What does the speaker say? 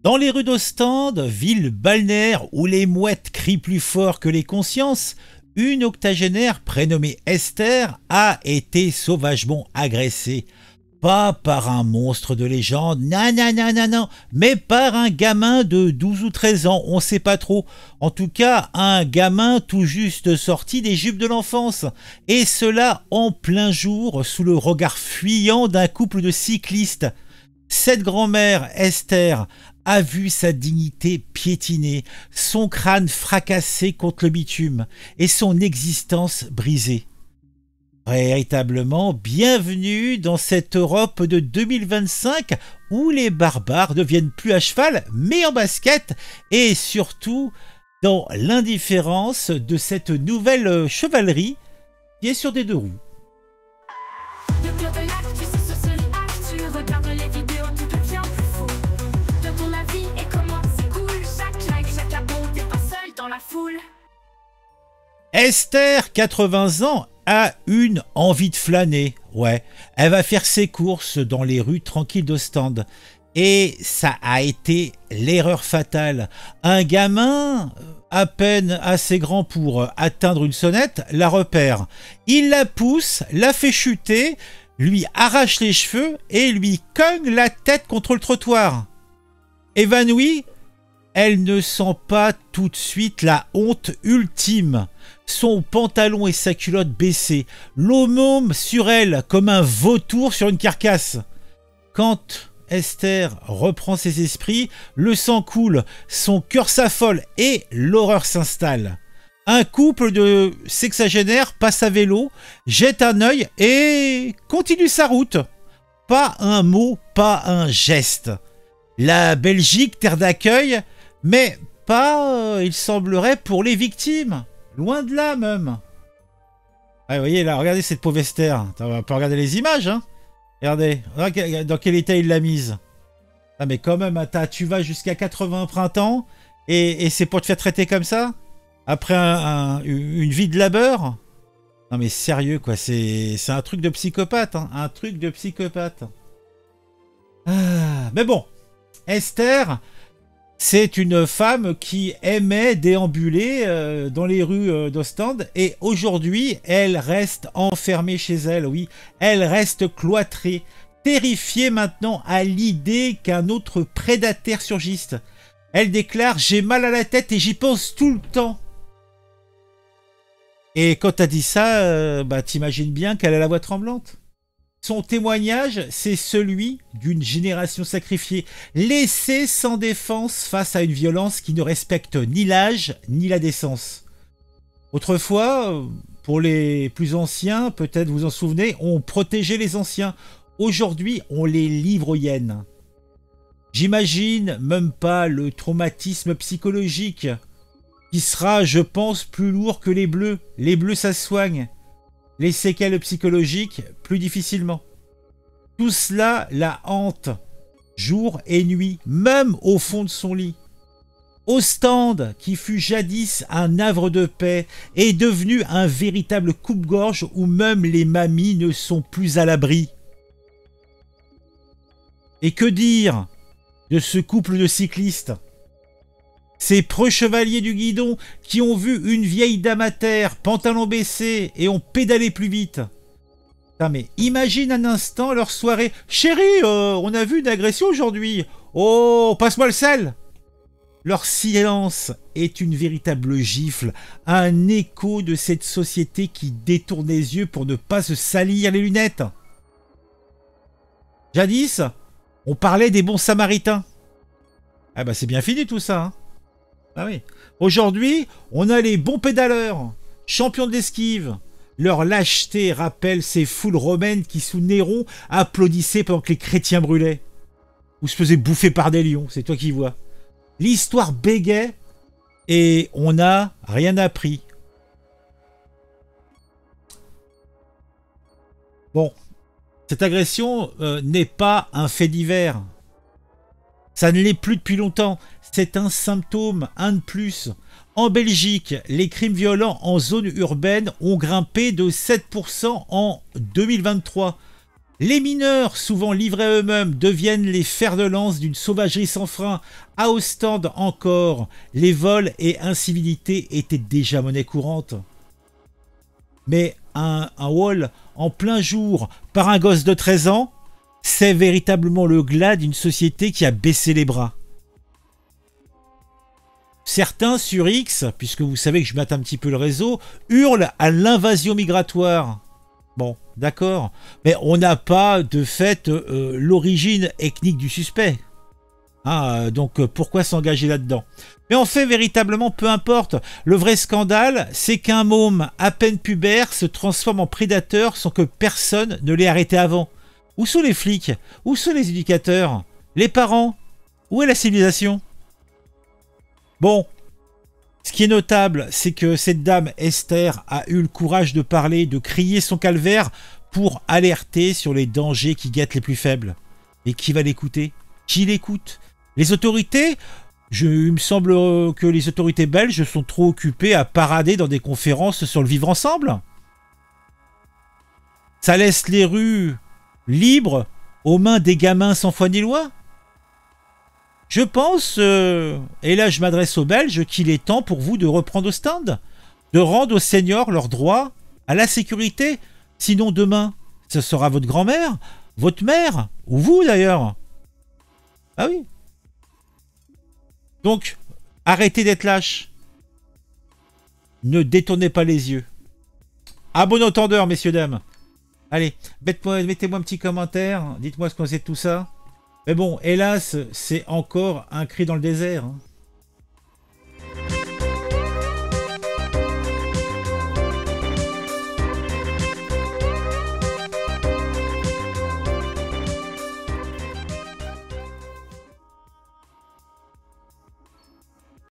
Dans les rues d'Ostende, ville balnéaire où les mouettes crient plus fort que les consciences, une octogénaire prénommée Esther a été sauvagement agressée. Pas par un monstre de légende, non, non, non, non, non, mais par un gamin de 12 ou 13 ans, on sait pas trop. En tout cas, un gamin tout juste sorti des jupes de l'enfance. Et cela en plein jour, sous le regard fuyant d'un couple de cyclistes. Cette grand-mère, Esther, a vu sa dignité piétinée, son crâne fracassé contre le bitume et son existence brisée. Véritablement, bienvenue dans cette Europe de 2025 où les barbares ne viennent plus à cheval mais en basket et surtout dans l'indifférence de cette nouvelle chevalerie qui est sur des deux roues. Le cœur de l'actu, c'est sur Actu. Regarde les vidéos, tout devient plus fou. De ton avis et comment c'est cool. Chaque like, chaque abon, t'es pas seul dans la foule. Esther, 80 ans, a une envie de flâner. Ouais, elle va faire ses courses dans les rues tranquilles d'Ostende. Et ça a été l'erreur fatale. Un gamin, à peine assez grand pour atteindre une sonnette, la repère. Il la pousse, la fait chuter, lui arrache les cheveux et lui cogne la tête contre le trottoir. Évanouie, elle ne sent pas tout de suite la honte ultime. Son pantalon et sa culotte baissés, l'aumône sur elle comme un vautour sur une carcasse. Quand Esther reprend ses esprits, le sang coule, son cœur s'affole et l'horreur s'installe. Un couple de sexagénaires passe à vélo, jette un œil et continue sa route. Pas un mot, pas un geste. La Belgique, terre d'accueil, mais pas, il semblerait, pour les victimes. Loin de là, même. Ah, vous voyez, là, regardez cette pauvre Esther. On va pas regarder les images, hein. Regardez, dans quel état il l'a mise. Ah, mais quand même, tu vas jusqu'à 80 printemps et c'est pour te faire traiter comme ça? Après une vie de labeur? Non, mais sérieux, quoi. C'est un truc de psychopathe, hein. Un truc de psychopathe. Ah, mais bon, Esther... c'est une femme qui aimait déambuler dans les rues d'Ostende et aujourd'hui, elle reste enfermée chez elle, oui. Elle reste cloîtrée, terrifiée maintenant à l'idée qu'un autre prédateur surgisse. Elle déclare « J'ai mal à la tête et j'y pense tout le temps ». Et quand t'as dit ça, t'imagines bien qu'elle a la voix tremblante. Son témoignage, c'est celui d'une génération sacrifiée, laissée sans défense face à une violence qui ne respecte ni l'âge ni la décence. Autrefois, pour les plus anciens, peut-être vous en souvenez, on protégeait les anciens. Aujourd'hui, on les livre aux hyènes. J'imagine même pas le traumatisme psychologique qui sera, je pense, plus lourd que les bleus. Les bleus, ça se soigne. Les séquelles psychologiques, plus difficilement. Tout cela la hante, jour et nuit, même au fond de son lit. Ostende, qui fut jadis un havre de paix, est devenu un véritable coupe-gorge où même les mamies ne sont plus à l'abri. Et que dire de ce couple de cyclistes? Ces preux chevaliers du guidon qui ont vu une vieille dame à terre, pantalon baissé, et ont pédalé plus vite. Putain, mais imagine un instant leur soirée. Chérie, on a vu une agression aujourd'hui. Oh, passe-moi le sel. Leur silence est une véritable gifle, un écho de cette société qui détourne les yeux pour ne pas se salir les lunettes. Jadis, on parlait des bons samaritains. Ah bah c'est bien fini tout ça, hein. Ah oui. Aujourd'hui, on a les bons pédaleurs, champions de l'esquive. Leur lâcheté rappelle ces foules romaines qui, sous Néron, applaudissaient pendant que les chrétiens brûlaient. Ou se faisaient bouffer par des lions, c'est toi qui vois. L'histoire bégait et on n'a rien appris. Bon, cette agression n'est pas un fait divers. Ça ne l'est plus depuis longtemps. C'est un symptôme, un de plus. En Belgique, les crimes violents en zone urbaine ont grimpé de 7% en 2023. Les mineurs, souvent livrés à eux-mêmes, deviennent les fers de lance d'une sauvagerie sans frein. À Ostende encore, les vols et incivilités étaient déjà monnaie courante. Mais un wall en plein jour par un gosse de 13 ans, c'est véritablement le glas d'une société qui a baissé les bras. Certains sur X, puisque vous savez que je mate un petit peu le réseau, hurlent à l'invasion migratoire. Bon, d'accord, mais on n'a pas de fait l'origine ethnique du suspect. Donc pourquoi s'engager là-dedans? Mais en fait, véritablement, peu importe. Le vrai scandale, c'est qu'un môme à peine pubère se transforme en prédateur sans que personne ne l'ait arrêté avant. Où sont les flics? Où sont les éducateurs? Les parents? Où est la civilisation? Bon, ce qui est notable, c'est que cette dame Esther a eu le courage de parler, de crier son calvaire pour alerter sur les dangers qui guettent les plus faibles. Et qui va l'écouter? Qui l'écoute? Les autorités? Il me semble que les autorités belges sont trop occupées à parader dans des conférences sur le vivre ensemble. Ça laisse les rues libres aux mains des gamins sans foi ni loi. Je pense, et là je m'adresse aux Belges, qu'il est temps pour vous de reprendre au stand, de rendre aux seniors leur droit à la sécurité. Sinon demain, ce sera votre grand-mère, votre mère, ou vous d'ailleurs. Ah oui. Donc, arrêtez d'être lâche. Ne détournez pas les yeux. À bon entendeur, messieurs, dames. Allez, mettez-moi un petit commentaire, dites-moi ce qu'on sait de tout ça. Mais bon, hélas, c'est encore un cri dans le désert.